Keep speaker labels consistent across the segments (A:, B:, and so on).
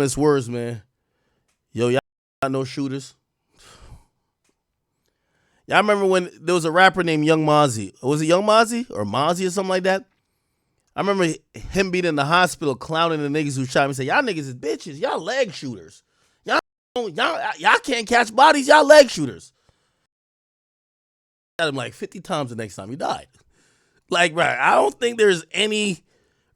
A: It's words, man. Yo, y'all got no shooters. Y'all remember when there was a rapper named Young Mozzie? Was it Young Mozzie or Mozzie or something like that? I remember him being in the hospital clowning the niggas who shot him. He said, y'all niggas is bitches. Y'all leg shooters. Y'all can't catch bodies. Y'all leg shooters. Shot him like 50 times the next time he died. Like, right, I don't think there's any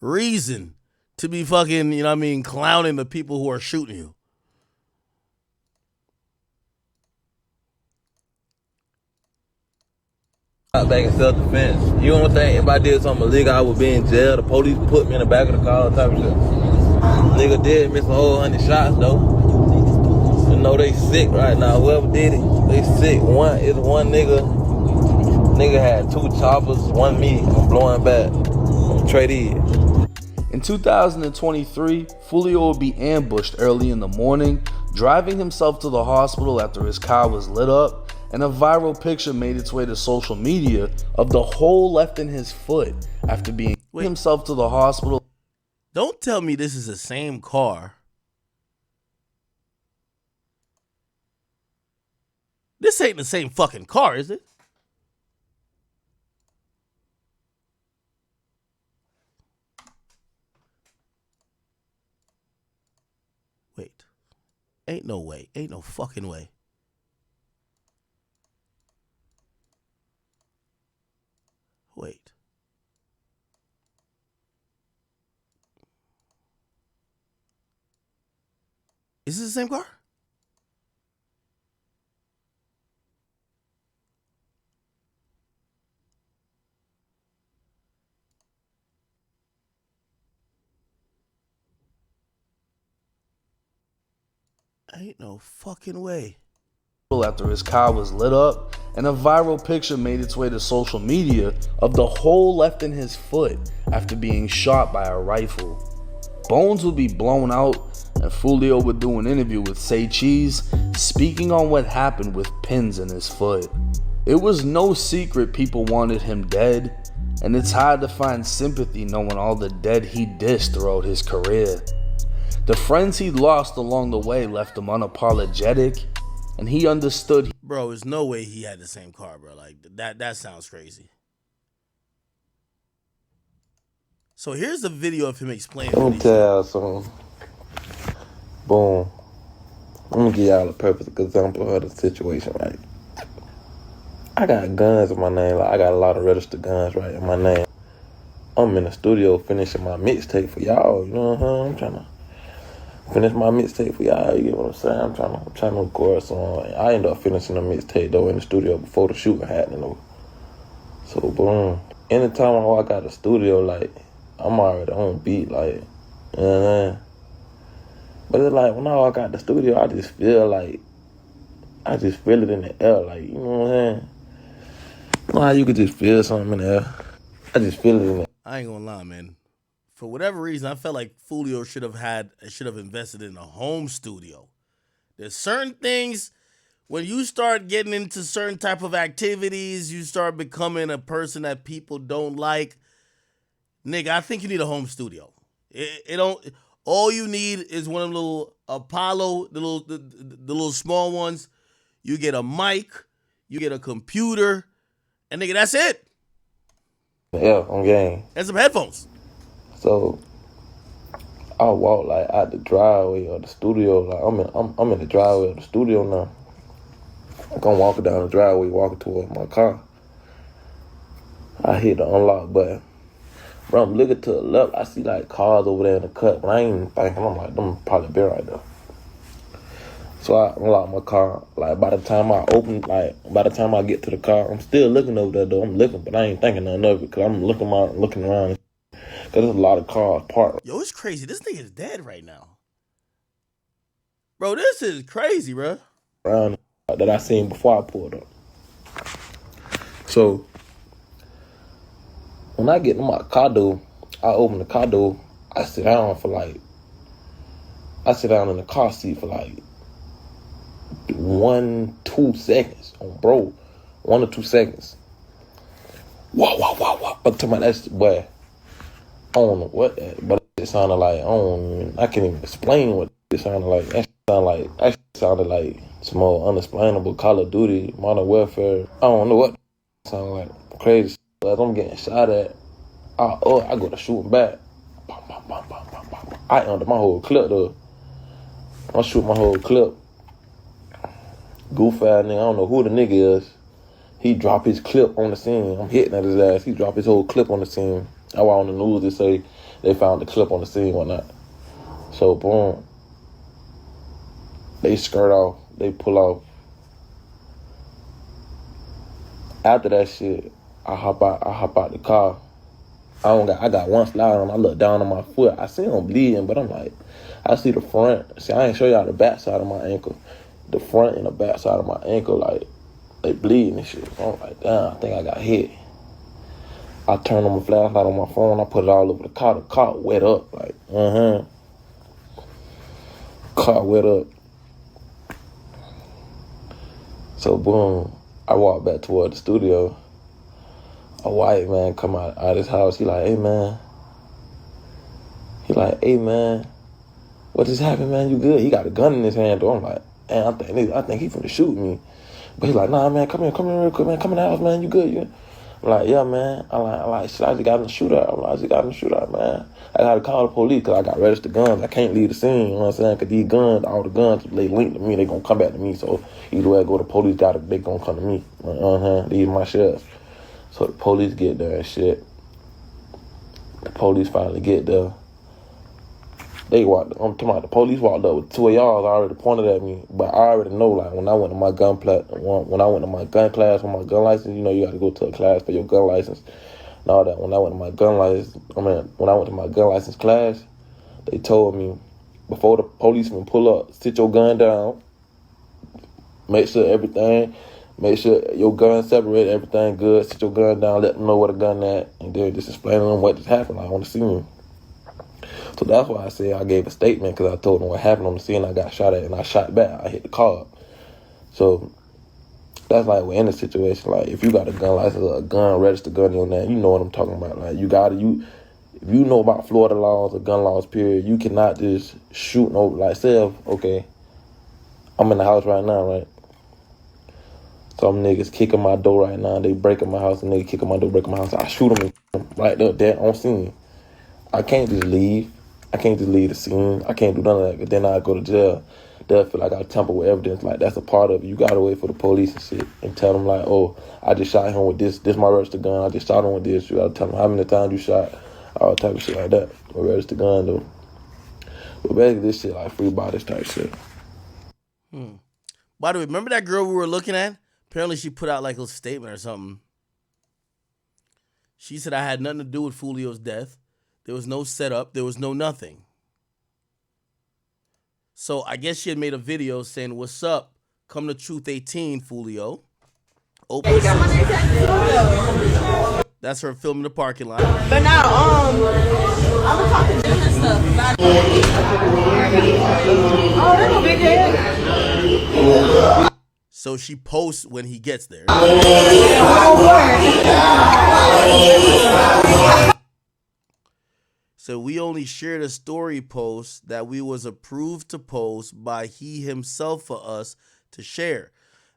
A: reason to be fucking, you know what I mean, clowning the people who are shooting you.
B: Back in self-defense. You don't think if I did something illegal, I would be in jail? The police put me in the back of the car, type of shit. Nigga did miss a whole 100 shots, though. You know they sick right now. Whoever did it, they sick. One nigga. Nigga had 2 choppers, 1 me. I'm blowing back. I'm trading.
C: In 2023, Fulio will be ambushed early in the morning, driving himself to the hospital after his car was lit up, and a viral picture made its way to social media of the hole left in his foot after being himself to the hospital.
A: Don't tell me this is the same car. This ain't the same fucking car, is it? Wait. Ain't no way. Ain't no fucking way. Wait. Is this the same car? Ain't no fucking way.
C: After his car was lit up, and a viral picture made its way to social media of the hole left in his foot after being shot by a rifle. Bones would be blown out, and Fulio would do an interview with Say Cheese, speaking on what happened with pins in his foot. It was no secret people wanted him dead, and it's hard to find sympathy knowing all the dead he dissed throughout his career. The friends he lost along the way left him unapologetic, and he understood.
A: Bro, there's no way he had the same car, bro. Like, that sounds crazy. So here's the video of him explaining.
B: Let me tell y'all something. Boom. Let me give y'all a perfect example of the situation, right? I got guns in my name. Like, I got a lot of registered guns, right, in my name. I'm in the studio finishing my mixtape for y'all. You know what I'm saying? I'm trying to finish my mixtape for y'all. You get what I'm saying? I'm trying to record a song. I ended up finishing the mixtape though in the studio before the shooting happened though. So boom. Anytime I walk out the studio, like, I'm already on beat, like, you know what I mean? But it's like when I walk out the studio, I just feel it in the air, like, you know what I'm saying? You know how you could just feel something in the air? I just feel it in the air.
A: I ain't gonna lie, man. For whatever reason, I felt like Fulio should have invested in a home studio. There's certain things, when you start getting into certain type of activities, you start becoming a person that people don't like. Nigga, I think you need a home studio. It don't. All you need is one of them little Apollo, the little small ones. You get a mic, you get a computer, and nigga, that's it.
B: Yeah, on game.
A: And some headphones.
B: So I walk like out the driveway of the studio. Like I'm in the driveway of the studio now. I'm gonna walk down the driveway, walking towards my car. I hit the unlock button. Bro, I'm looking to the left. I see like cars over there in the cut, but I ain't even thinking. I'm like, them probably been right there. So I unlock my car. Like by the time I get to the car, I'm still looking over there though. I'm looking, but I ain't thinking nothing of it because I'm looking around. Cause there's a lot of cars parked.
A: Yo, it's crazy. This nigga is dead right now. Bro, this is crazy, bro.
B: Around that I seen before I pulled up. So when I get in my car door, I open the car door. I sit down in the car seat for like 1-2 seconds. On bro, 1 or 2 seconds. Wow. Up to my that's boy. I don't know what that, but it sounded like I can't even explain what sounded like some more unexplainable Call of Duty, Modern Warfare. I don't know what it sounded like. Crazy. As I'm getting shot at, I go to shooting back. I under my whole clip though. I shoot my whole clip. Goof ass nigga, I don't know who the nigga is. He drop his clip on the scene. I'm hitting at his ass. He drop his whole clip on the scene. I was on the news to say they found the clip on the scene, whatnot. So boom. They skirt off. They pull off. After that shit, I hop out the car. I got one slide on. I look down on my foot. I see him bleeding, but I'm like, I see the front. See, I ain't show y'all the back side of my ankle. The front and the back side of my ankle, like, they bleeding and shit. I'm like, damn, I think I got hit. I turned on my flashlight on my phone. I put it all over the car. The car wet up, like, Car wet up. So boom, I walk back toward the studio. A white man come out of his house. He like, hey man, what just happened, man? You good? He got a gun in his hand, though. I'm like, man, I think he finna shoot me. But he's like, nah, man, come here real quick, man. Come in the house, man. You good? I'm like, yeah, man. I'm like, shit, I just got in the shootout. Man. I got to call the police because I got registered guns. I can't leave the scene, you know what I'm saying? Because these guns, all the guns, they linked to me. They going to come back to me. So either way I go to the police, they going to come to me. These my sheriffs. So the police get there and shit. The police finally get there. I'm talking about the police walked up with 2 of y'all already pointed at me, but I already know, like, when I went to my gun class with my gun license, you know, you got to go to a class for your gun license and all that. When I went to my gun license class, they told me, before the policeman pull up, sit your gun down, make sure your gun separate, everything good, sit your gun down, let them know where the gun at, and then just explain to them what just happened, like, on the scene. So that's why I said I gave a statement, because I told them what happened on the scene. I got shot at and I shot back. I hit the car. So that's like we're in a situation. Like, if you got a gun license or a gun registered gun in your name, you know what I'm talking about. Like, if you know about Florida laws or gun laws, period, you cannot just shoot no, like, say, okay, I'm in the house right now, right? Some niggas kicking my door right now. They breaking my house. A nigga kicking my door, breaking my house. I shoot them right there on scene. I can't just leave. I can't just leave the scene. I can't do none of that, because then I go to jail. They'll feel like I tamper with evidence. Like, that's a part of it. You gotta wait for the police and shit and tell them, like, oh, I just shot him with this. This my registered gun. I just shot him with this. You gotta tell them how many times you shot. All type of shit like that. With registered gun, though. But basically, this shit like free bodies type shit.
A: By the way, remember that girl we were looking at? Apparently she put out like a statement or something. She said I had nothing to do with Fulio's death. There was no setup. There was no nothing. So I guess she had made a video saying, what's up? Come to Truth 18, Fulio. Open. That's her filming the parking lot.
D: But now, I'm gonna talk to Jim and stuff about it. Oh, that's a big head.
A: So she posts when he gets there. So we only shared a story post that we was approved to post by he himself for us to share.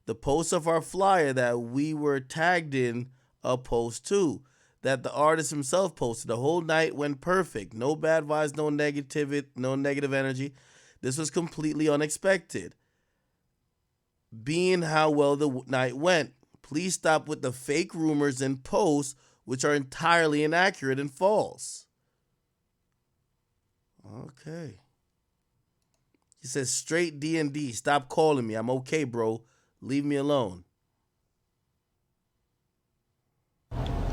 A: The post of our flyer that we were tagged in a post too, that the artist himself posted. The whole night went perfect. No bad vibes, no negative energy. This was completely unexpected. Being how well the night went. Please stop with the fake rumors and posts which are entirely inaccurate and false. Okay. He says straight D&D. Stop calling me. I'm okay, bro. Leave me alone.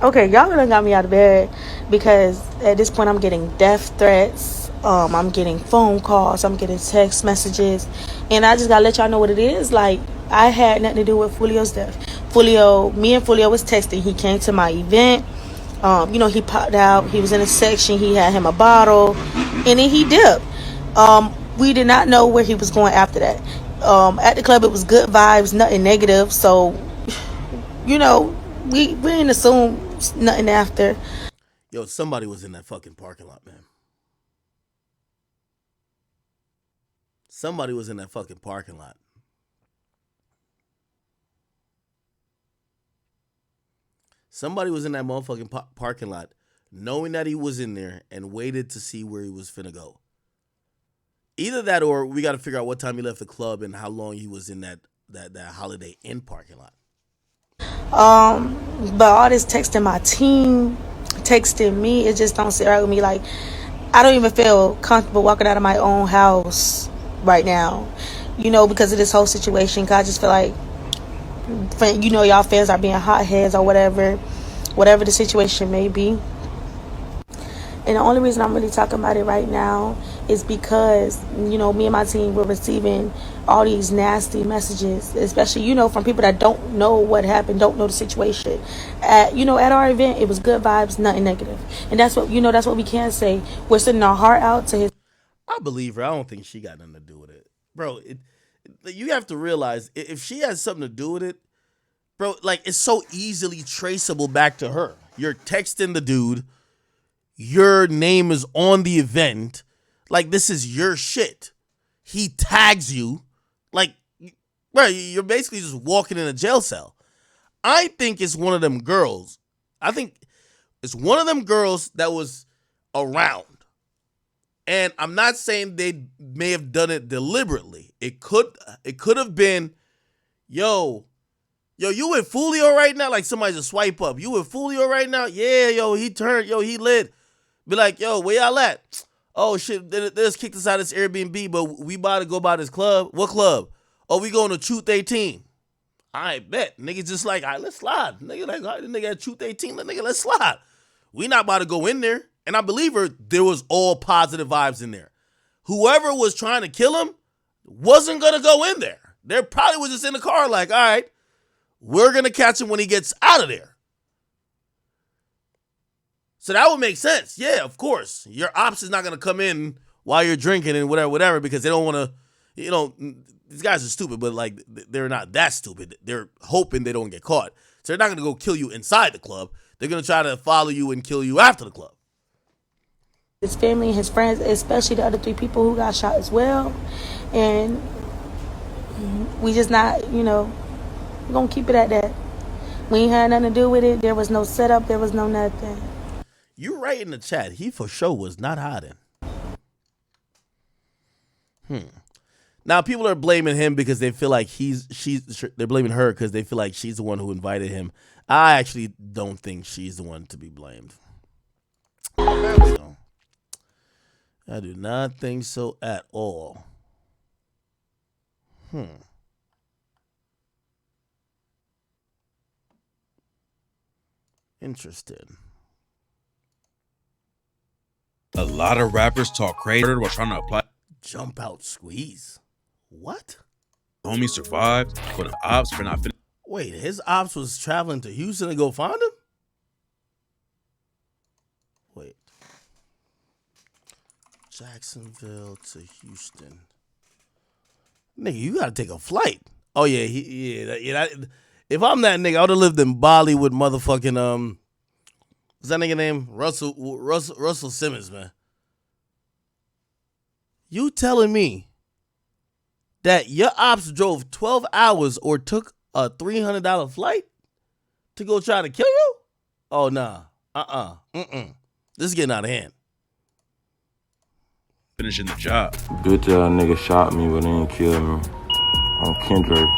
D: Okay, y'all really got me out of bed, because at this point I'm getting death threats. I'm getting phone calls. I'm getting text messages. And I just gotta let y'all know what it is. Like, I had nothing to do with Fulio's death. Me and Fulio was texting. He came to my event. He popped out. He was in a section. He had him a bottle. And then he dipped. We did not know where he was going after that. At the club, it was good vibes, nothing negative. So, we didn't assume nothing after.
A: Yo, somebody was in that fucking parking lot, man. Somebody was in that fucking parking lot. Somebody was in that motherfucking parking lot knowing that he was in there and waited to see where he was finna go. Either that or we got to figure out what time he left the club and how long he was in that Holiday Inn parking lot.
D: But all this texting my team, texting me, it just don't sit right with me. Like, I don't even feel comfortable walking out of my own house right now, because of this whole situation. 'Cause I just feel like, y'all fans are being hotheads or whatever the situation may be. And the only reason I'm really talking about it right now is because, me and my team were receiving all these nasty messages, especially, from people that don't know what happened, don't know the situation. At our event, it was good vibes, nothing negative. And that's what, that's what we can say. We're sending our heart out to his.
A: I believe her. I don't think she got nothing to do with it. Bro, you have to realize, if she has something to do with it, bro, like, it's so easily traceable back to her. You're texting the dude. Your name is on the event. Like, this is your shit. He tags you. Like, bro, you're basically just walking in a jail cell. I think it's one of them girls. I think it's one of them girls that was around. And I'm not saying they may have done it deliberately. It could have been, yo, you with Fulio right now? Like, somebody just swipe up. You with Fulio right now? Yeah, he lit. Be like, yo, where y'all at? Oh, shit, they just kicked us out of this Airbnb, but we about to go by this club. What club? Oh, we going to Truth 18. I bet. Niggas just like, all right, let's slide. Nigga, like, all right, the nigga at Truth 18, nigga, let's slide. We not about to go in there. And I believe her, there was all positive vibes in there. Whoever was trying to kill him wasn't going to go in there. They probably was just in the car like, all right, we're going to catch him when he gets out of there. So that would make sense. Yeah, of course. Your ops is not going to come in while you're drinking and whatever, because they don't want to, these guys are stupid, but like, they're not that stupid. They're hoping they don't get caught. So they're not going to go kill you inside the club. They're going to try to follow you and kill you after the club.
D: His family and his friends, especially the other 3 people who got shot as well. And we just not, we're going to keep it at that. We ain't had nothing to do with it. There was no setup. There was no nothing.
A: You right in the chat. He for sure was not hiding. Now people are blaming him because they feel like they're blaming her because they feel like she's the one who invited him. I actually don't think she's the one to be blamed. No. I do not think so at all. Interested.
E: A lot of rappers talk crazy while trying to apply.
A: Jump out squeeze. What?
E: Homie survived, but the ops for not finishing.
A: Wait, his ops was traveling to Houston to go find him? Wait. Jacksonville to Houston. Nigga, you gotta take a flight. Oh yeah, if I'm that nigga, I would have lived in Bali with motherfucking what's that nigga name? Russell Simmons, man. You telling me that your ops drove 12 hours or took a $300 flight to go try to kill you? Oh nah. This is getting out of hand.
E: Finishing the job.
B: Bitch nigga shot me but didn't kill me. On Kendrick.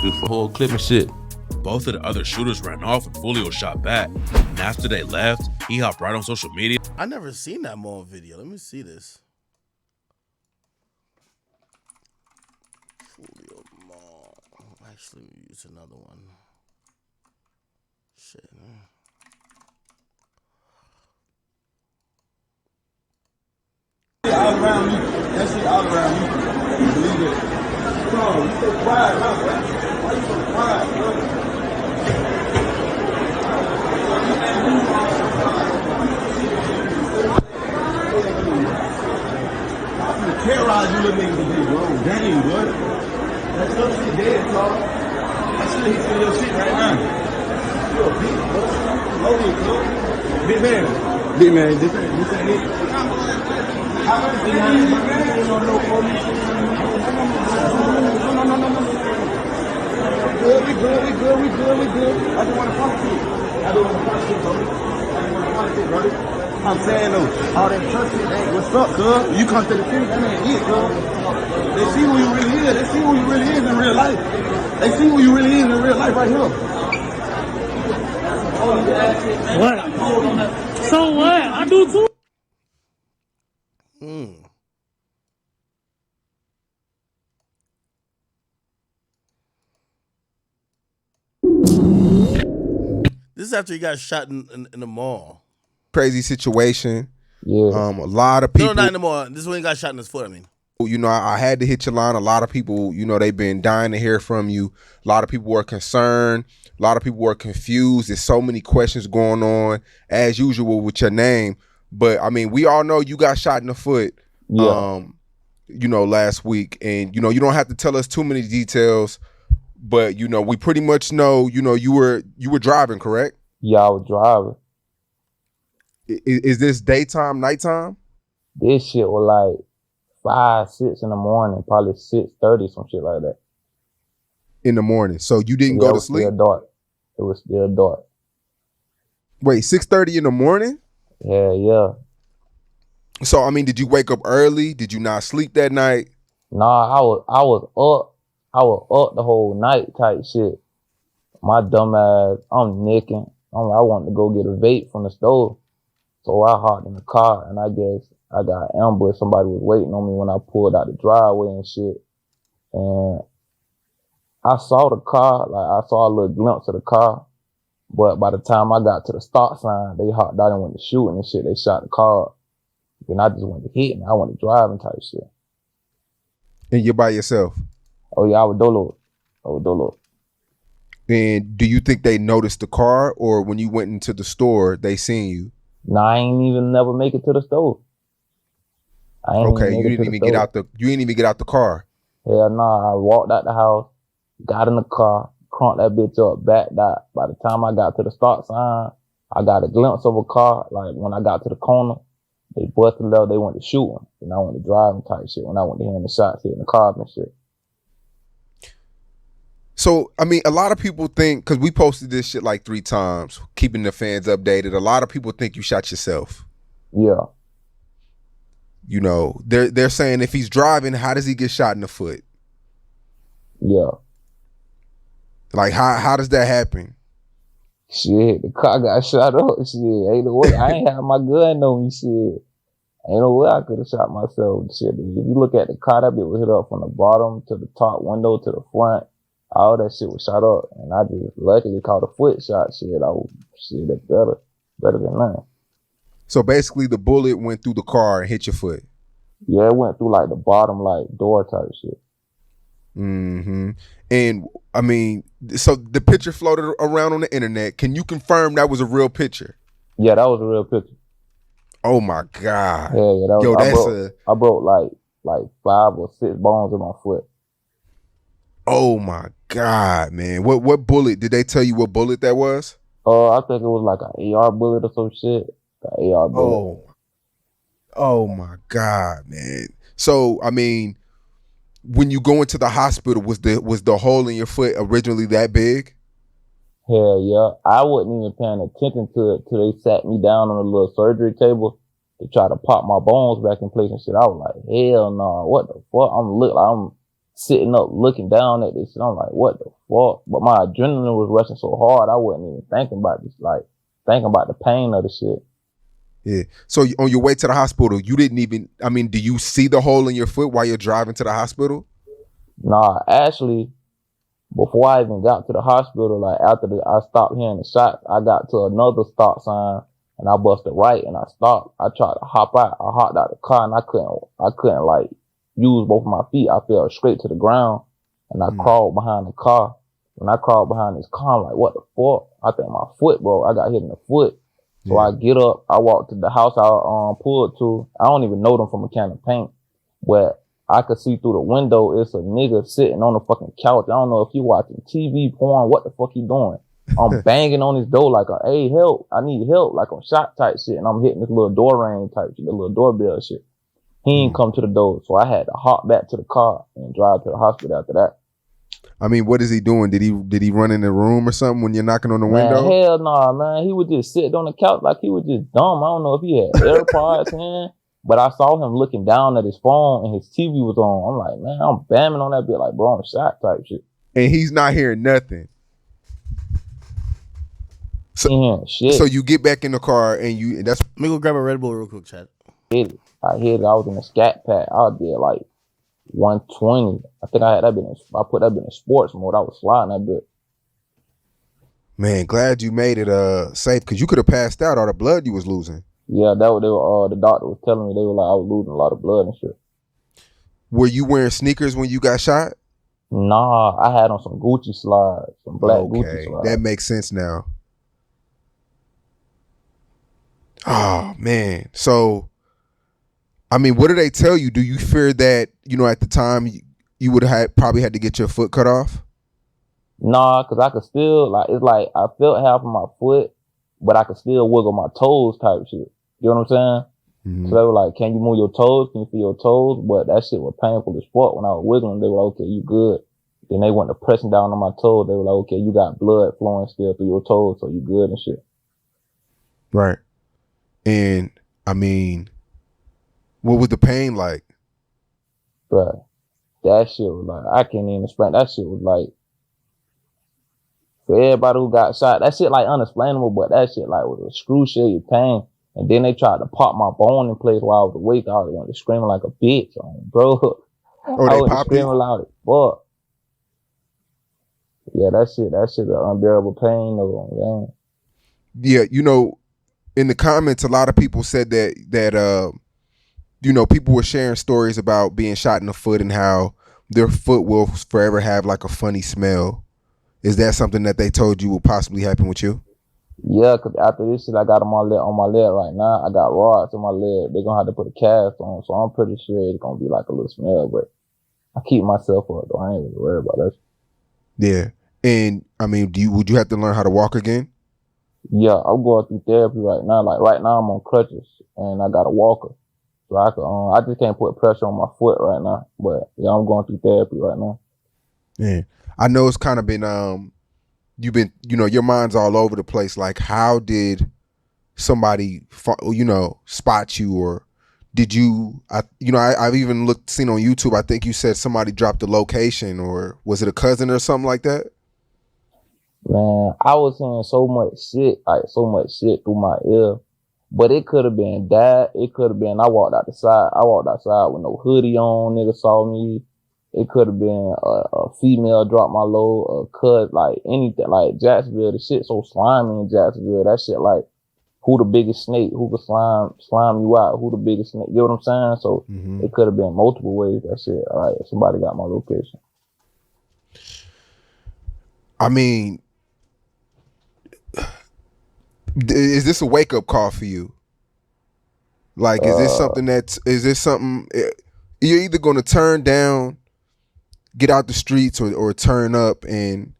E: The whole clip and shit. Both of the other shooters ran off and Fulio shot back. And after they left, he hopped right on social media.
A: I never seen that mall video. Let me see this. Fulio Mall. Actually, let me use another one. Shit, man.
F: All around me. That shit all around me. You believe it? Come on, you so quiet, huh? Why you so quiet, bro? I'm gonna terrorize you little niggas today, bro. Dang, bro. That stuff shit dead, bro. I should hit you your shit right now. You a bitch, bro. Load it, bro. Big man. This ain't it. We good. I just want to politic. Brother. I'm saying though, all that trust shit, hey, what's up, cuz? You come to the city, that ain't it, cuz. They see who you really is. They see who you really is in real life. They see who you really is in real life right here.
G: What? So what? I do too.
A: This is after he got shot in the mall.
B: Crazy situation.
C: Yeah.
B: A lot of people.
A: No, not in the mall. This is when he got shot in his foot, I mean.
B: You know, I had to hit your line. A lot of people, you know, they've been dying to hear from you. A lot of people were concerned. A lot of people were confused. There's so many questions going on, as usual, with your name. But, I mean, we all know you got shot in the foot,
C: Yeah.
B: you know, last week. And, you know, you don't have to tell us too many details. But, you know, we pretty much know, you know, you were driving, correct?
C: Yeah, I was driving.
B: Is this daytime, nighttime?
C: This shit was like 5, 6 in the morning, probably 6:30, some shit like that.
B: In the morning. So you didn't
C: Yeah,
B: go
C: it
B: to
C: was
B: sleep?
C: Still dark. It was still dark.
B: Wait, 6:30 in the morning?
C: Yeah.
B: So, I mean, did you wake up early? Did you not sleep that night?
C: Nah, I was up. I was up the whole night type shit. My dumb ass, I'm nicking. I wanted to go get a vape from the stove. So I hopped in the car and I guess I got ambushed. Somebody was waiting on me when I pulled out the driveway and shit. And I saw the car, like I saw a little glimpse of the car. But by the time I got to the stop sign, they hopped out and went to shooting and shit. They shot the car. Then I just went to hitting. I went to driving type shit.
B: And you're by yourself?
C: Oh yeah, I was dolo.
B: And do you think they noticed the car, or when you went into the store, they seen you?
C: Nah, I ain't even never make it to the store.
B: Okay, you didn't even get out the car.
C: Hell nah, I walked out the house, got in the car, crunked that bitch up, backed out. By the time I got to the stop sign, I got a glimpse of a car. Like when I got to the corner, they busted up, they went to shooting. And I went to driving type shit when I went to hearing the shots hitting the car and shit.
B: So, I mean, a lot of people think, because we posted this shit like 3 times, keeping the fans updated, a lot of people think you shot yourself.
C: Yeah.
B: You know, they're saying if he's driving, how does he get shot in the foot?
C: Yeah.
B: Like, how does that happen?
C: Shit, the car got shot up. Shit, ain't no way. I ain't have my gun on me. Shit, ain't no way I could have shot myself. Shit, if you look at the car, that bit was hit up from the bottom to the top window to the front. All that shit was shot up, and I just luckily caught a foot shot. That's better than nothing.
B: So basically, the bullet went through the car and hit your foot.
C: Yeah, it went through like the bottom, like door type shit.
B: Mm-hmm. And I mean, so the picture floated around on the internet. Can you confirm that was a real picture?
C: Yeah, that was a real picture.
B: Oh my God.
C: Yeah, that was.
B: Yo,
C: I broke like 5 or 6 bones in my foot.
B: Oh my God, man. What bullet, did they tell you what bullet that was?
C: I think it was like an AR bullet or some shit. An AR bullet.
B: Oh my God, man. So, I mean, when you go into the hospital, was the hole in your foot originally that big?
C: Hell yeah. I wasn't even paying attention to it till they sat me down on a little surgery table to try to pop my bones back in place and shit. I was like, hell no, what the fuck? I'm sitting up looking down at this shit. I'm like, what the fuck? But my adrenaline was rushing so hard, I wasn't even thinking about this, like thinking about the pain of the shit.
B: Yeah. So on your way to the hospital, you didn't even, I mean, do you see the hole in your foot while you're driving to the hospital?
C: Nah, actually, before I even got to the hospital, like after I stopped hearing the shots, I got to another stop sign and I busted right and I stopped. I tried to hop out. I hopped out the car and I couldn't like use both of my feet. I fell straight to the ground and I crawled behind the car. When I crawled behind this car, I'm like, what the fuck? I think my foot, bro. I got hit in the foot. So I get up, I walk to the house I pulled to. I don't even know them from a can of paint, but I could see through the window. It's a nigga sitting on the fucking couch. I don't know if he watching TV porn. What the fuck he doing? I'm banging on his door like, hey, help. I need help. Like on shot type shit. And I'm hitting this little door ring type shit, the little doorbell shit.
B: He ain't come to the door, so I had to hop back to the car and drive to the hospital after that.
H: I mean, what is he doing? Did he run in the room or something when you're knocking on the
B: Man,
H: window?
B: hell nah, man. He was just sitting on the couch like he was just dumb. I don't know if he had AirPods in, but I saw him looking down at his phone and his TV was on. I'm like, man, I'm bamming on that bit like, bro, I'm shot type shit.
H: And he's not hearing nothing.
B: Shit.
H: So you get back in the car and that's.
A: Let me go grab a Red Bull real quick, Chad.
B: I hit it. I was in a scat pack. I did like 120. I think I put that bit in sports mode. I was sliding that bit.
H: Man, glad you made it safe because you could have passed out all the blood you was losing.
B: Yeah, that what they were. The doctor was telling me. They were like, I was losing a lot of blood and shit.
H: Were you wearing sneakers when you got shot?
B: Nah, I had on some Gucci slides, some black Gucci slides.
H: That makes sense now. Oh man, so I mean, what do they tell you? Do you fear that at the time you would have probably had to get your foot cut off?
B: Nah, cause I could still it's like I felt half of my foot, but I could still wiggle my toes type shit. You know what I'm saying?
H: Mm-hmm.
B: So they were like, "Can you move your toes? Can you feel your toes?" But that shit was painful as fuck. When I was wiggling, they were like, "Okay, you good." Then they went to pressing down on my toes. They were like, "Okay, you got blood flowing still through your toes, so you good and shit."
H: Right. And I mean, what was the pain like?
B: Bruh, that shit was like, I can't even explain. That shit was like, for everybody who got shot, that shit like unexplainable, but that shit like was excruciating pain. And then they tried to pop my bone in place while I was awake. I was screaming like a bitch, bro.
H: Oh,
B: I
H: they
B: was
H: popped
B: screaming
H: it?
B: loud as fuck. Yeah, that shit an unbearable pain though, man.
H: Yeah, in the comments, a lot of people said that people were sharing stories about being shot in the foot and how their foot will forever have like a funny smell. Is that something that they told you will possibly happen with you?
B: Yeah, cause after this shit I got on my leg right now, I got rods in my leg. They're gonna have to put a cast on, so I'm pretty sure it's gonna be like a little smell, but I keep myself up though. I ain't really worried about that.
H: Yeah. And I mean, would you have to learn how to walk again?
B: Yeah, I'm going through therapy right now. Like right now I'm on crutches and I got a walker. So I just can't put pressure on my foot right now. But yeah, I'm going through therapy right now.
H: Yeah. I know it's kind of been you've been your mind's all over the place. Like, how did somebody spot you, or did you I've even seen on YouTube, I think you said somebody dropped the location, or was it a cousin or something like that?
B: Man, I was hearing so much shit through my ear. But it could have been that. It could have been I walked outside with no hoodie on, nigga saw me. It could have been a female dropped my load, a cut, like anything. Like Jacksonville, the shit so slimy in Jacksonville. That shit like, who the biggest snake? Who could slime you out? Who the biggest snake? You know what I'm saying? So It could have been multiple ways. That shit. All right, somebody got my location.
H: I mean, is this a wake up call for you? Like, is this something you're either going to turn down, get out the streets, or turn up and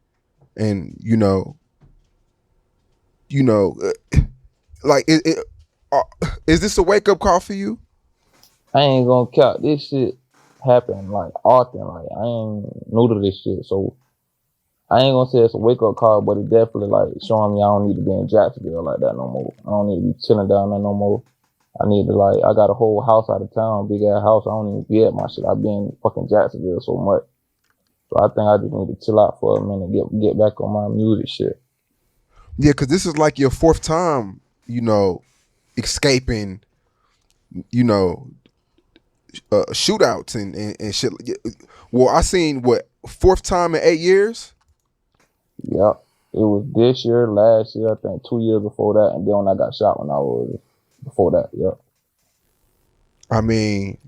H: like, is this a wake up call for you?
B: I ain't gonna count. This shit happen like often. Like I ain't new to this shit, so I ain't gonna say it's a wake up call, but it definitely like showing me I don't need to be in Jacksonville like that no more. I don't need to be chilling down there no more. I need to I got a whole house out of town, big ass house. I don't even be at my shit. I've been in fucking Jacksonville so much. So I think I just need to chill out for a minute, get back on my music shit.
H: Yeah, because this is like your fourth time, escaping, shootouts and shit. Well, I seen fourth time in 8 years?
B: Yep. It was this year, last year, I think 2 years before that, and then when I got shot when I was before that, yep.
H: I mean,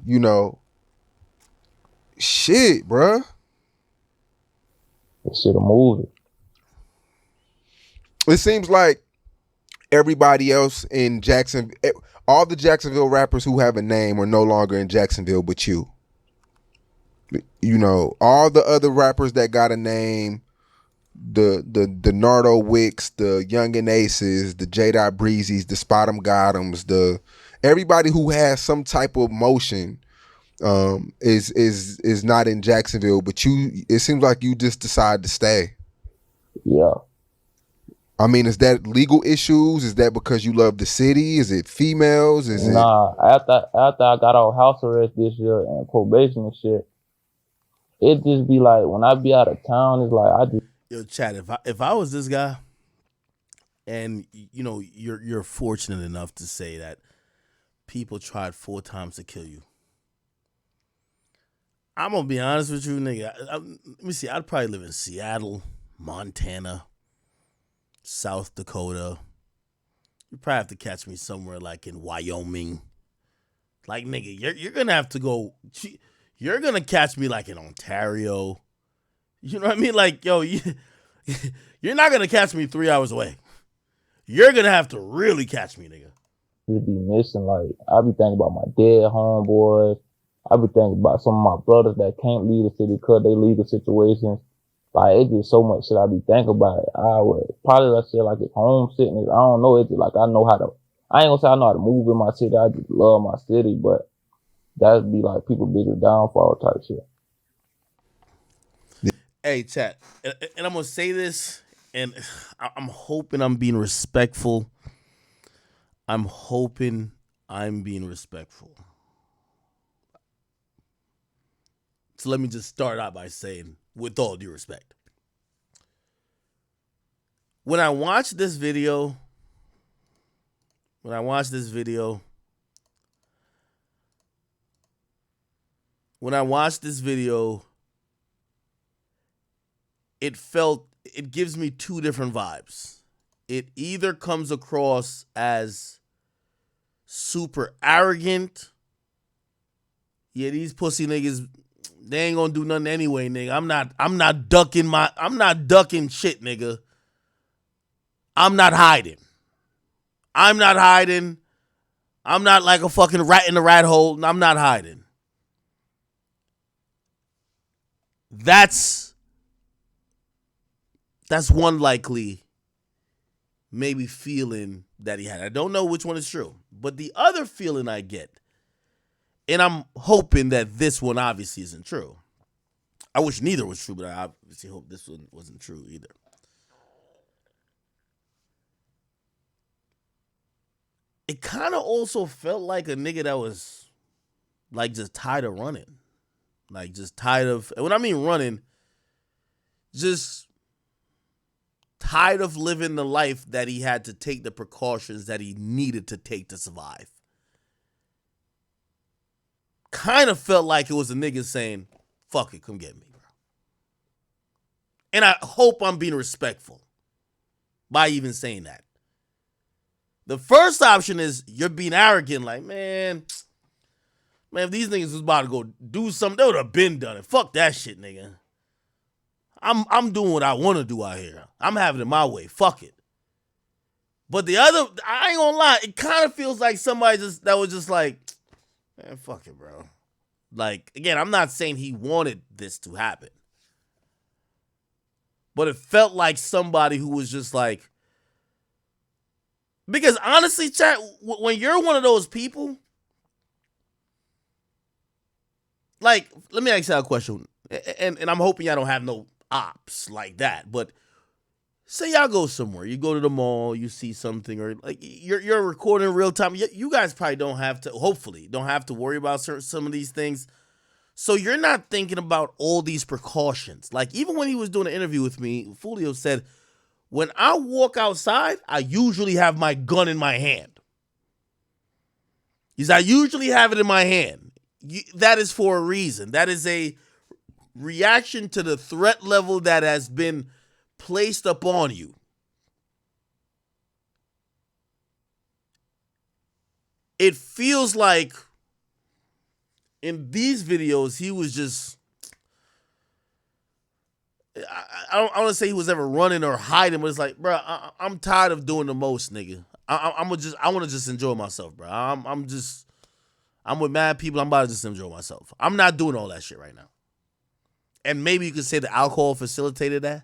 H: shit, bruh.
B: It should have moved it.
H: It seems like everybody else in Jacksonville, all the Jacksonville rappers who have a name are no longer in Jacksonville but you. All the other rappers that got a name, the Nardo Wicks, the Youngin Aces, the J. Breezes, the Spot'em Got'ems, everybody who has some type of motion is not in Jacksonville, but it seems like you just decided to stay.
B: Yeah.
H: I mean, is that legal issues? Is that because you love the city? Is it females? Is it?
B: Nah, after I got out house arrest this year and probation and shit, it just be like when I be out of town, it's like I just
A: Yo, Chad, if I was this guy, and you know you're fortunate enough to say that people tried 4 times to kill you, I'm gonna be honest with you, nigga. Let me see. I'd probably live in Seattle, Montana, South Dakota. You probably have to catch me somewhere like in Wyoming. Like, nigga, you're gonna have to go. You're gonna catch me like in Ontario. You know what I mean? Like, yo, you're not gonna catch me 3 hours away. You're gonna have to really catch me, nigga.
B: be missing. Like I be thinking about my dead homeboys. I be thinking about some of my brothers that can't leave the city because they legal situations. Like it's just so much shit I be thinking about. I would probably let's say like it's home sickness. I don't know. It's just like I know how to. I ain't gonna say I know how to move in my city. I just love my city, but that'd be like people bigger downfall type shit.
A: Hey, chat, and I'm gonna say this, and I'm hoping I'm being respectful. I'm hoping I'm being respectful. So let me just start out by saying, with all due respect, when I watched this video, it gives me 2 different vibes. It either comes across as super arrogant. Yeah, these pussy niggas, they ain't gonna do nothing anyway, nigga. I'm not ducking shit, nigga. I'm not hiding. I'm not like a fucking rat in the rat hole. I'm not hiding. That's one likely maybe feeling that he had. I don't know which one is true. But the other feeling I get, and I'm hoping that this one obviously isn't true. I wish neither was true, but I obviously hope this one wasn't true either. It kind of also felt like a nigga that was like just tired of running. Like just tired of, and when I mean running, just tired of living the life that he had to take the precautions that he needed to take to survive. Kind of felt like it was a nigga saying, fuck it, come get me, bro. And I hope I'm being respectful by even saying that. The first option is you're being arrogant, like, man, if these niggas was about to go do something, they would have been done it. Fuck that shit, nigga. I'm doing what I want to do out here. I'm having it my way. Fuck it. But the other, I ain't gonna lie, it kind of feels like somebody that was just like, man, fuck it, bro. Like, again, I'm not saying he wanted this to happen. But it felt like somebody who was just like, because honestly, chat, when you're one of those people, like, let me ask you a question. And I'm hoping y'all don't have no ops like that. But say y'all go somewhere, you go to the mall, you see something, or like you're recording in real time. You guys probably don't have to, hopefully, don't have to worry about some of these things. So you're not thinking about all these precautions. Like even when he was doing an interview with me, Fulio said, when I walk outside, I usually have my gun in my hand. He said, I usually have it in my hand. That is for a reason. That is a reaction to the threat level that has been placed upon you. It feels like in these videos, he was just, I don't want to say he was ever running or hiding, but it's like, bro, I'm tired of doing the most, nigga. I want to just enjoy myself, bro. I'm with mad people. I'm about to just enjoy myself. I'm not doing all that shit right now. And maybe you could say the alcohol facilitated that.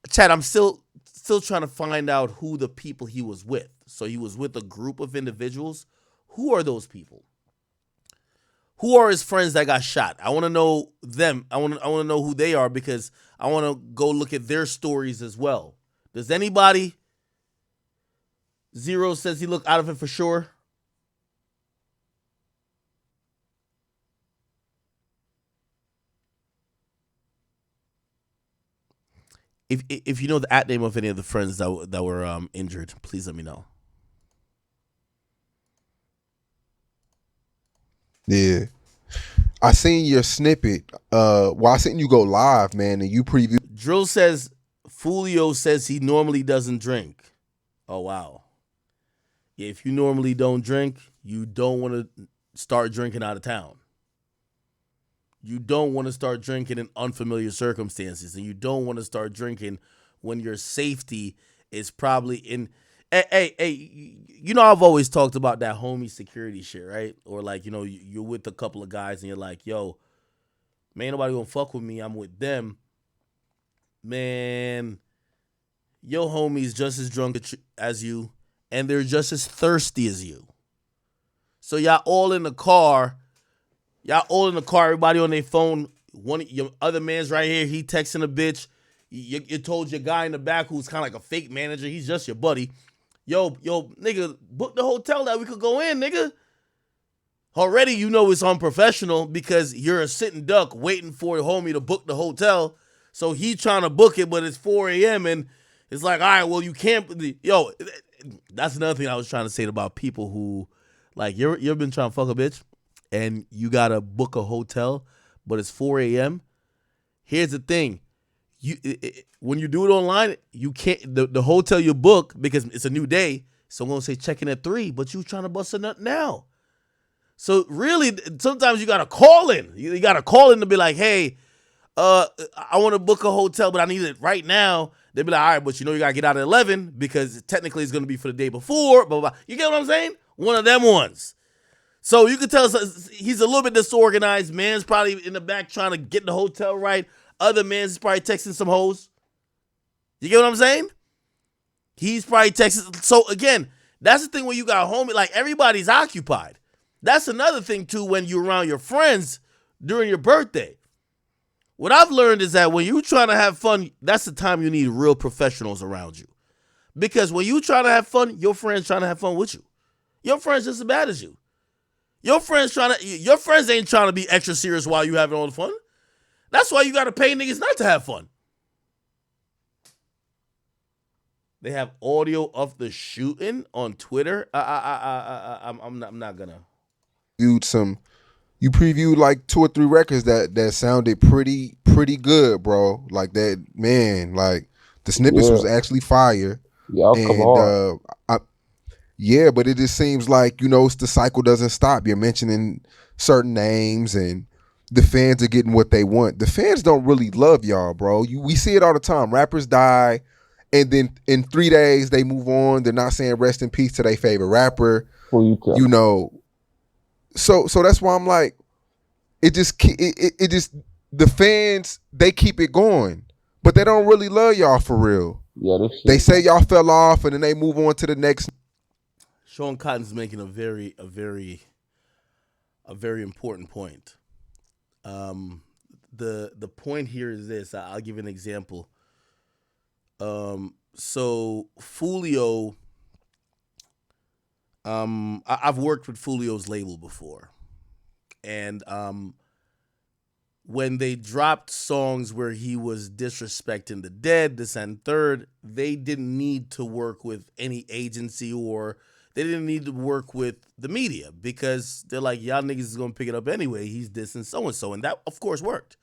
A: Chad, I'm still trying to find out who the people he was with. So he was with a group of individuals. Who are those people? who are his friends that got shot? I want to know them. I want to know who they are because I want to go look at their stories as well. Does anybody? Zero says he looked out of it for sure. If you know the at name of any of the friends that were injured, please let me know.
H: Yeah. I seen your snippet. I seen you go live, man, and you preview.
A: Drill says Fulio says he normally doesn't drink. Oh wow. Yeah, if you normally don't drink, you don't want to start drinking out of town. You don't want to start drinking in unfamiliar circumstances, and you don't want to start drinking when your safety is probably in. Hey, you know I've always talked about that homie security shit, right? Or like, you know, you're with a couple of guys and you're like, yo, man, ain't nobody gonna fuck with me. I'm with them. Man, your homie's just as drunk as you, and they're just as thirsty as you. So y'all all in the car. Everybody on their phone. One your other man's right here. He texting a bitch. You told your guy in the back who's kind of like a fake manager. He's just your buddy. Yo, nigga, book the hotel that we could go in, nigga. Already you know it's unprofessional because you're a sitting duck waiting for your homie to book the hotel. So he trying to book it, but it's 4 a.m. and it's like, all right, well, you can't. Yo, that's another thing I was trying to say about people who, like, you've been trying to fuck a bitch and you got to book a hotel, but it's 4 a.m. Here's the thing. When you do it online, you can't, the hotel you book, because it's a new day, so I'm going to say check in at 3, but you trying to bust a nut now. So really, sometimes you got to call in. You got to call in to be like, hey, I want to book a hotel, but I need it right now. They'd be like, all right, but you know you got to get out at 11 because technically it's going to be for the day before, blah, blah, blah. You get what I'm saying? One of them ones. So you can tell he's a little bit disorganized. Man's probably in the back trying to get the hotel right. Other man's probably texting some hoes. You get what I'm saying? He's probably texting. So again, that's the thing when you got a homie, like everybody's occupied. That's another thing too when you're around your friends during your birthday. What I've learned is that when you're trying to have fun, that's the time you need real professionals around you. Because when you try to have fun, your friend's trying to have fun with you. Your friend's just as bad as you. Your friends ain't trying to be extra serious while you having all the fun. That's why you got to pay niggas not to have fun. They have audio of the shooting on Twitter. I'm not gonna.
H: You previewed like 2 or 3 records that sounded pretty good, bro. Like that, man. Like the snippets was actually fire.
B: Y'all come hard.
H: Yeah, but it just seems like, you know, the cycle doesn't stop. You're mentioning certain names and the fans are getting what they want. The fans don't really love y'all, bro. We see it all the time. Rappers die, and then in 3 days they move on. They're not saying rest in peace to their favorite rapper. You know, so that's why I'm like, it just the fans, they keep it going, but they don't really love y'all for real.
B: Yeah,
H: they say y'all fell off, and then they move on to the next.
A: Sean Cotton's making a very important point. The point here is this. I'll give an example. So Fulio, I've worked with Fulio's label before, and when they dropped songs where he was disrespecting the dead, this and third, they didn't need to work with any agency or they didn't need to work with the media because they're like, y'all niggas is going to pick it up anyway. He's dissing so-and-so. And that, of course, worked.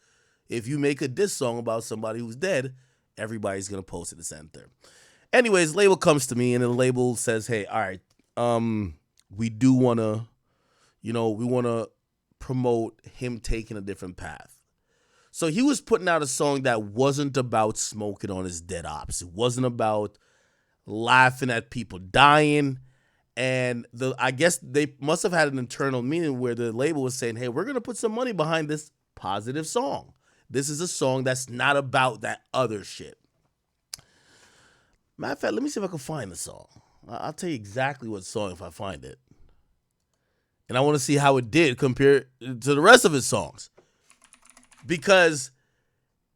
A: If you make a diss song about somebody who's dead, everybody's going to post it this and third. Anyways, label comes to me and the label says, hey, all right, we do want to, we want to promote him taking a different path. So he was putting out a song that wasn't about smoking on his dead ops. It wasn't about laughing at people dying. And I guess they must have had an internal meeting where the label was saying, hey, we're going to put some money behind this positive song. This is a song that's not about that other shit. Matter of fact, let me see if I can find the song. I'll tell you exactly what song if I find it. And I want to see how it did compared to the rest of his songs. Because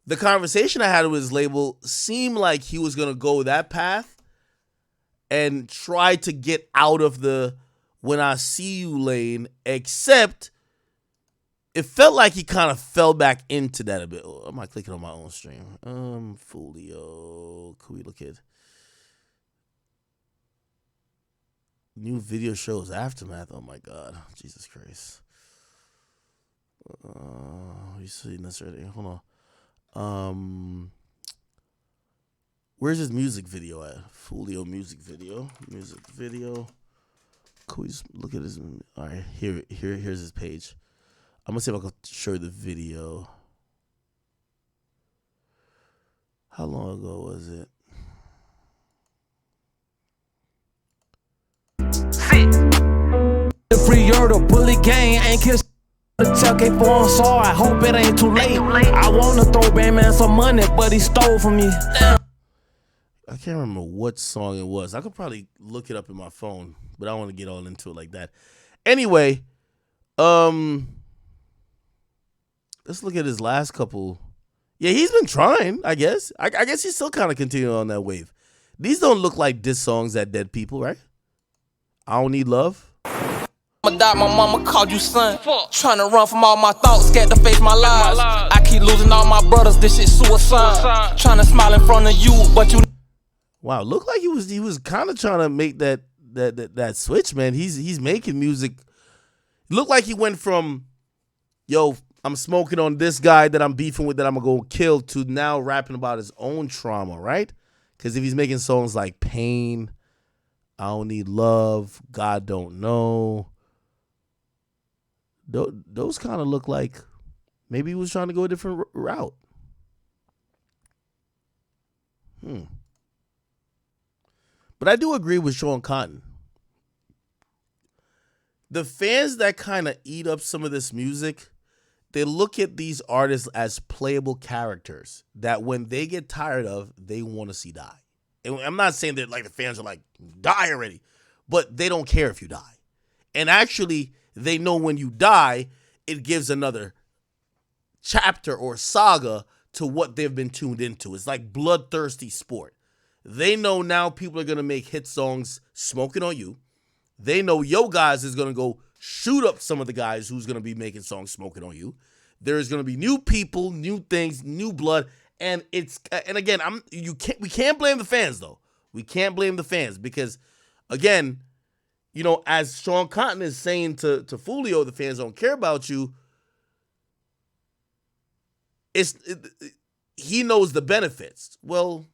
A: the conversation I had with his label seemed like he was going to go that path and try to get out of the when I see you lane, except it felt like he kind of fell back into that a bit. Oh, am I clicking on my own stream? Foolio. Could we look at new video shows Aftermath? Oh my God. Jesus Christ. You see this already. Hold on. Where's his music video at? Fulio music video. Music video. Could we just look at his? All right, here's his page. I'm gonna see if I can show you the video. How long ago was it?
I: Free the bully gang ain't kiss the tailgate for him, so I hope it ain't too late. I wanna throw Batman some money, but he stole from me.
A: I can't remember what song it was. I could probably look it up in my phone, but I don't want to get all into it like that. Anyway, let's look at his last couple. Yeah, he's been trying, I guess. I guess he's still kind of continuing on that wave. These don't look like diss songs at dead people, right? I Don't Need Love.
I: I'ma die, my mama called you son. Tryna run from all my thoughts, scared to face my lies. I keep losing all my brothers, this shit suicide. Tryna smile in front of you, but you.
A: Wow, looked like he was kind of trying to make that switch, man. He's making music. Looked like he went from, yo, I'm smoking on this guy that I'm beefing with that I'm gonna go kill, to now rapping about his own trauma, right? Because if he's making songs like Pain, I Don't Need Love, God Don't Know, those kind of look like maybe he was trying to go a different route. But I do agree with Sean Cotton. The fans that kind of eat up some of this music, they look at these artists as playable characters that when they get tired of, they want to see die. And I'm not saying that like the fans are like, die already, but they don't care if you die. And actually, they know when you die, it gives another chapter or saga to what they've been tuned into. It's like bloodthirsty sport. They know now people are going to make hit songs smoking on you. They know Yo Guys is going to go shoot up some of the guys who's going to be making songs smoking on you. There's going to be new people, new things, new blood. And again, we can't blame the fans though. We can't blame the fans because again, you know, as Sean Cotton is saying to Fulio, the fans don't care about you. He knows the benefits. Well,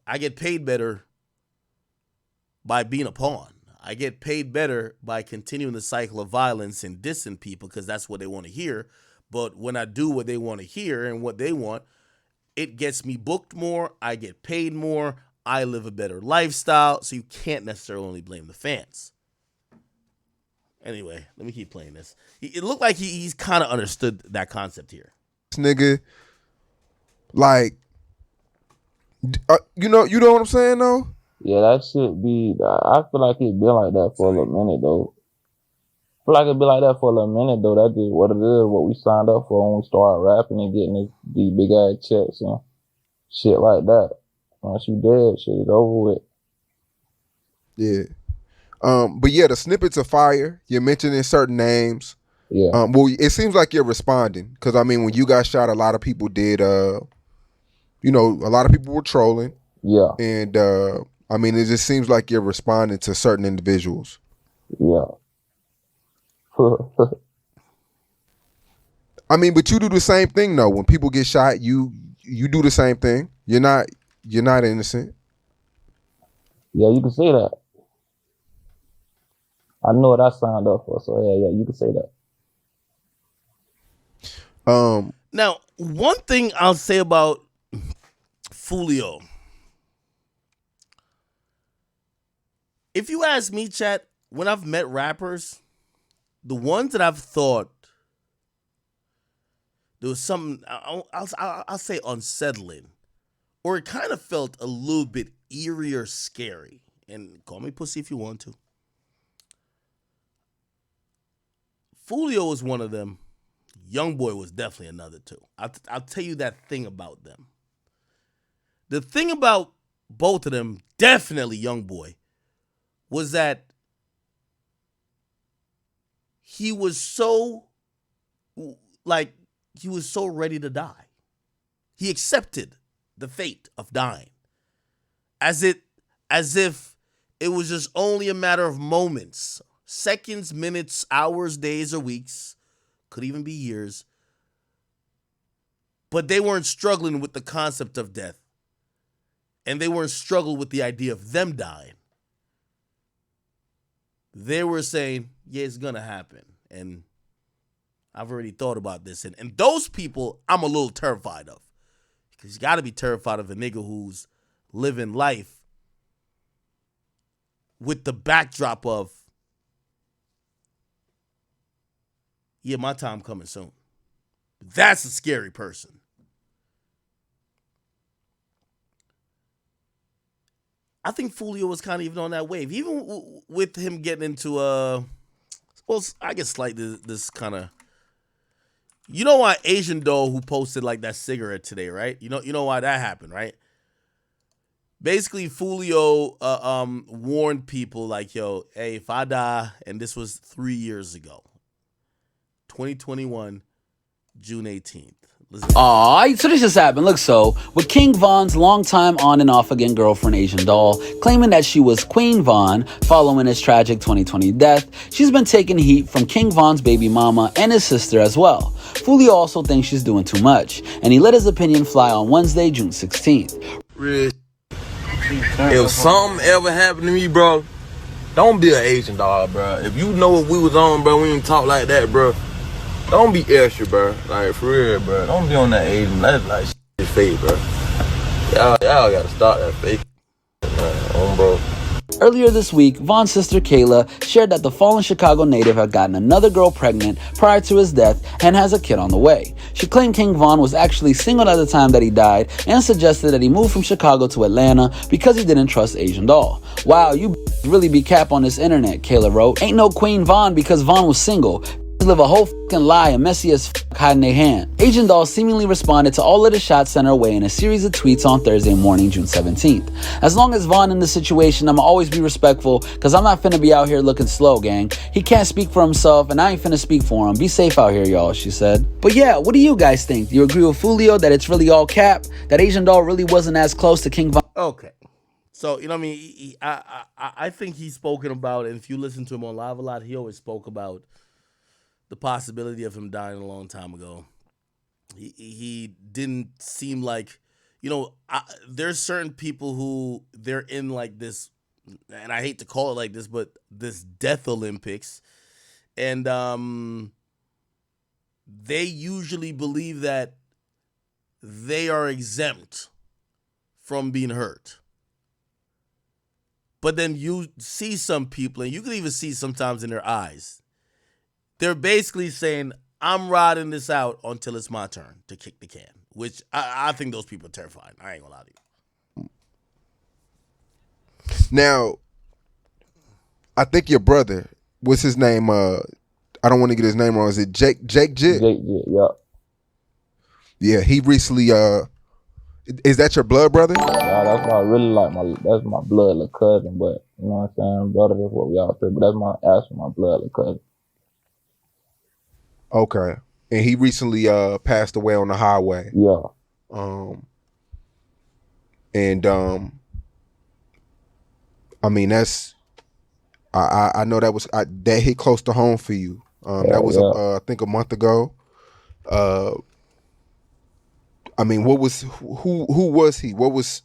A: I get paid better by being a pawn. I get paid better by continuing the cycle of violence and dissing people because that's what they want to hear. But when I do what they want to hear and what they want, it gets me booked more. I get paid more. I live a better lifestyle. So you can't necessarily blame the fans. Anyway, let me keep playing this. It looked like he's kind of understood that concept here.
H: Nigga, like, you know what I'm saying though?
B: Yeah, that should be. I feel like it's been like that for a little minute though. I feel like it'd be like that for a little minute though. That's just what it is. What we signed up for when we started rapping and getting these big ass checks and shit like that. Once you dead, shit is over with.
H: Yeah. But yeah, the snippets are fire. You're mentioning certain names.
B: Yeah.
H: Well, it seems like you're responding because I mean, when you got shot, a lot of people did. You know, a lot of people were trolling.
B: Yeah.
H: And I mean, it just seems like you're responding to certain individuals.
B: Yeah.
H: I mean, but you do the same thing though. When people get shot, you do the same thing. You're not innocent.
B: Yeah, you can say that. I know what I signed up for, so yeah, you can say that.
A: Now, one thing I'll say about Fulio. If you ask me, chat, when I've met rappers, the ones that I've thought there was something, I'll say unsettling, or it kind of felt a little bit eerie or scary, and call me pussy if you want to. Fulio was one of them. Youngboy was definitely another too. I'll tell you that thing about them. The thing about both of them, definitely Youngboy, was that he was so ready to die. He accepted the fate of dying as if it was just only a matter of moments, seconds, minutes, hours, days, or weeks, could even be years. But they weren't struggling with the concept of death. And they weren't struggling with the idea of them dying. They were saying, yeah, it's going to happen. And I've already thought about this. And those people, I'm a little terrified of. Because you got to be terrified of a nigga who's living life with the backdrop of, yeah, my time coming soon. That's a scary person. I think Fulio was kind of even on that wave. Even with him getting into, I guess like this kind of, you know why Asian Doll who posted like that cigarette today, right? You know why that happened, right? Basically, Fulio warned people like, yo, hey, if I die, and this was 3 years ago, 2021, June 18th.
J: Aw, so this just happened. Look, so with King Von's longtime on and off again girlfriend Asian Doll claiming that she was Queen Von following his tragic 2020 death, she's been taking heat from King Von's baby mama and his sister as well. Fulio also thinks she's doing too much, and he let his opinion fly on Wednesday, June 16th.
B: Real. If something ever happened to me, bro, don't be an Asian dog, bro. If you know what we was on, bro, we ain't talk like that, bro. Don't be extra, bro. Like, for real, bro. Don't be on that Asian. That's like shit fake, bro. Y'all gotta stop that fake. Bro.
J: Earlier this week, Von's sister Kayla shared that the fallen Chicago native had gotten another girl pregnant prior to his death and has a kid on the way. She claimed King Von was actually single at the time that he died and suggested that he moved from Chicago to Atlanta because he didn't trust Asian Doll. Wow, you really be cap on this internet, Kayla wrote. Ain't no Queen Von because Von was single. Live a whole fucking lie and messy as fuck hiding their hand. Asian Doll seemingly responded to all of the shots sent her way in a series of tweets on Thursday morning, June 17th. As long as Von in the situation, I'ma always be respectful, cause I'm not finna be out here looking slow, gang. He can't speak for himself, and I ain't finna speak for him. Be safe out here, y'all, she said. But yeah, what do you guys think? Do you agree with Fulio that it's really all cap? That Asian Doll really wasn't as close to King Von?
A: Okay. So, you know what I mean? I think he's spoken about, and if you listen to him on live a lot, he always spoke about the possibility of him dying a long time ago. He didn't seem like, there's certain people who they're in like this, and I hate to call it like this, but this death Olympics. And they usually believe that they are exempt from being hurt. But then you see some people, and you can even see sometimes in their eyes, they're basically saying, I'm riding this out until it's my turn to kick the can, which I think those people are terrifying. I ain't gonna lie to you.
H: Now, I think your brother, what's his name? I don't want to get his name wrong. Is it Jake Jit?
B: Jake, yeah.
H: Yeah, he recently, is that your blood brother?
B: Yeah, that's not really like that's my blood little cousin, but you know what I'm saying? Brother, that's what we all say, but that's my blood little cousin.
H: Okay. And he recently passed away on the highway.
B: Yeah.
H: I mean, that's I know that was that hit close to home for you. That was I think a month ago. I mean, who was he? What was,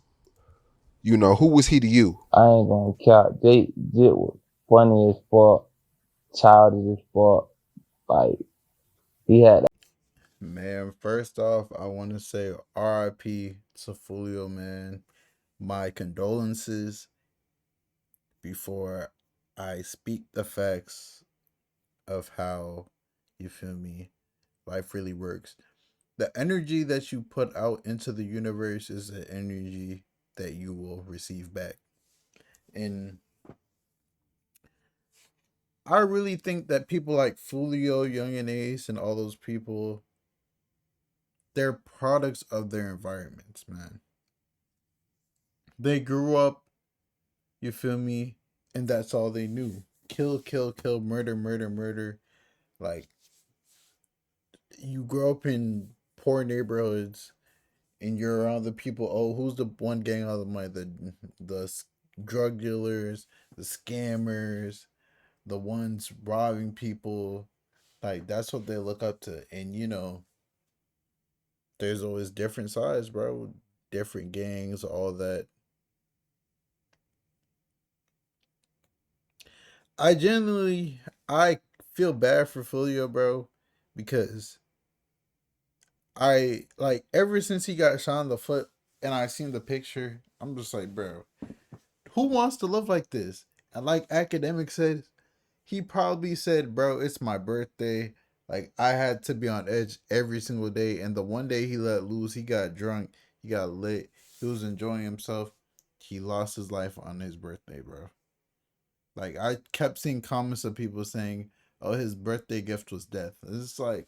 H: who was he to you?
B: I ain't gonna count. Jit was funny as fuck, childish as fuck. Like, he had that.
K: Man, first off, I want to say RIP to Fulio, man. My condolences before I speak the facts of how, you feel me, life really works. The energy that you put out into the universe is the energy that you will receive back. And I really think that people like Fulio, Young and Ace, and all those people, they're products of their environments, man. They grew up, you feel me, and that's all they knew. Kill, kill, kill, murder, murder, murder. Like, you grow up in poor neighborhoods and you're around the people. Oh, who's the one gang all the money? The drug dealers, the scammers, the ones robbing people. Like, that's what they look up to. And there's always different sides, bro. Different gangs, all that. I feel bad for Fulio, bro, because I like ever since he got shot in the foot and I seen the picture, I'm just like, bro, who wants to live like this? And like Academic said, he probably said, bro, it's my birthday. Like, I had to be on edge every single day. And the one day he let loose, he got drunk, he got lit, he was enjoying himself. He lost his life on his birthday, bro. Like, I kept seeing comments of people saying, oh, his birthday gift was death. It's like,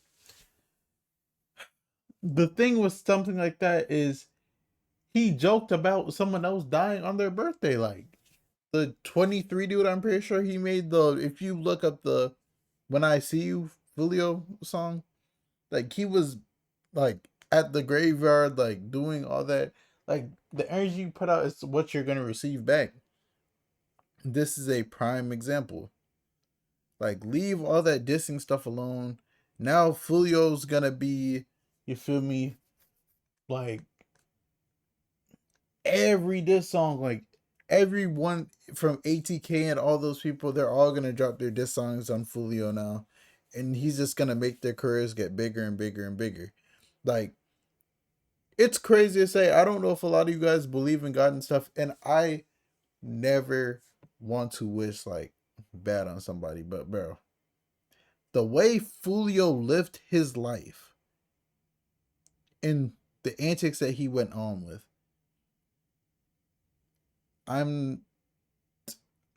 K: the thing with something like that is he joked about someone else dying on their birthday. Like, the 23 dude, I'm pretty sure he made if you look up the When I See You Fulio song, like, he was like at the graveyard, like doing all that. Like, the energy you put out is what you're gonna receive back. This is a prime example. Like, leave all that dissing stuff alone. Now Fulio's gonna be, you feel me, like every diss song, like everyone from ATK and all those people, they're all gonna drop their diss songs on Fulio now, and he's just gonna make their careers get bigger and bigger and bigger. Like, it's crazy to say. I don't know if a lot of you guys believe in God and stuff, and I never want to wish like bad on somebody, but bro, the way Fulio lived his life and the antics that he went on with, I'm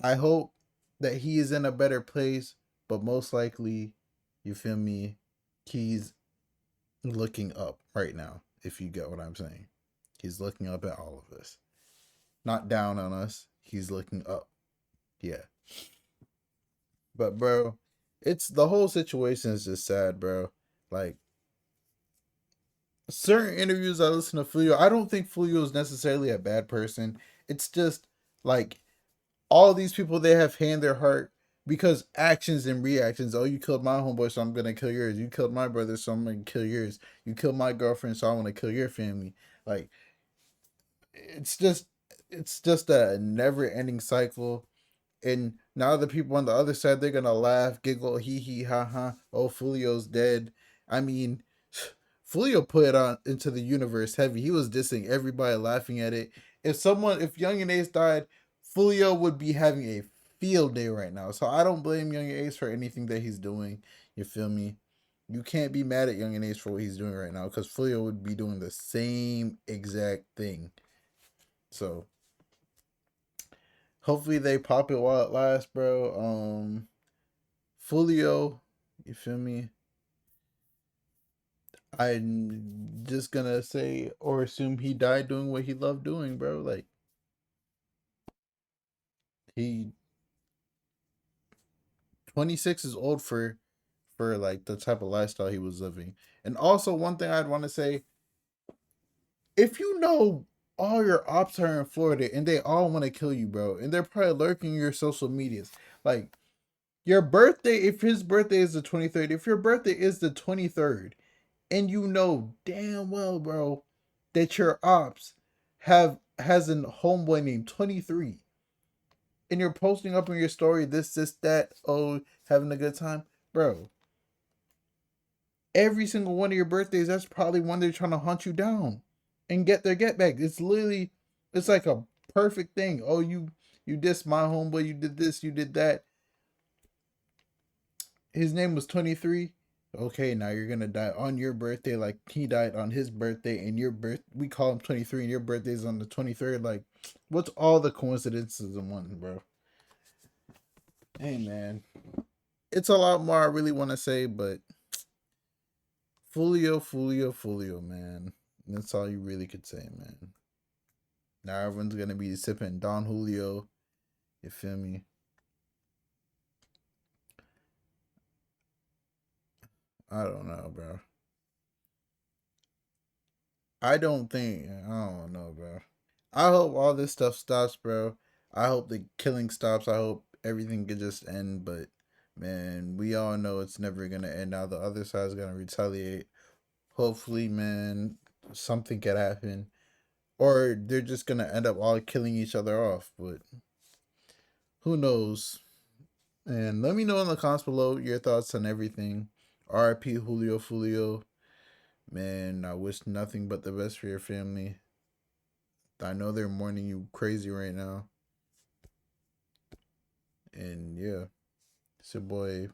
K: I hope that he is in a better place, but most likely, you feel me, he's looking up right now, if you get what I'm saying. He's looking up at all of us. Not down on us. He's looking up. Yeah. But bro, it's the whole situation is just sad, bro. Like, certain interviews I listen to Fulio, I don't think Fulio is necessarily a bad person. It's just like all these people, they have hand their heart because actions and reactions. Oh, you killed my homeboy, so I'm gonna kill yours. You killed my brother, so I'm gonna kill yours. You killed my girlfriend, so I want to kill your family. Like, it's just a never ending cycle. And now the people on the other side, they're gonna laugh, giggle, hee hee ha ha. Oh, Fulio's dead. I mean, Fulio put it on into the universe heavy. He was dissing everybody, laughing at it. If Young and Ace died, Fulio would be having a field day right now. So I don't blame Young and Ace for anything that he's doing. You feel me? You can't be mad at Young and Ace for what he's doing right now, because Fulio would be doing the same exact thing. So hopefully they pop it while it lasts, bro. Fulio, you feel me? I'm just gonna say or assume he died doing what he loved doing, bro. Like, he 26 is old for like the type of lifestyle he was living. And also, one thing I'd want to say, if you know all your ops are in Florida and they all want to kill you, bro, and they're probably lurking your social medias, like, your birthday, if his birthday is the 23rd, if your birthday is the 23rd, and you know damn well, bro, that your ops has a homeboy named 23, and you're posting up in your story this, that, oh, having a good time, bro. Every single one of your birthdays, that's probably when they're trying to hunt you down and get their get back. It's literally, it's like a perfect thing. Oh, you dissed my homeboy, you did this, you did that. His name was 23. Okay, now you're gonna die on your birthday, like he died on his birthday, and we call him 23, and your birthday's on the 23rd. Like, what's all the coincidences in one, bro? Hey, man. it's a lot more I really want to say, but Fulio, man. That's all you really could say, man. Now everyone's gonna be sipping Don Julio. You feel me? I don't know, bro. I don't know, bro. I hope all this stuff stops, bro. I hope the killing stops. I hope everything could just end, but man, we all know it's never gonna end. Now the other side's gonna retaliate. Hopefully, man, something could happen. Or they're just gonna end up all killing each other off, but who knows? And let me know in the comments below your thoughts on everything. RIP Julio Fulio. Man, I wish nothing but the best for your family. I know they're mourning you crazy right now. And yeah, it's your boy,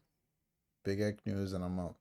K: Big X News, and I'm out.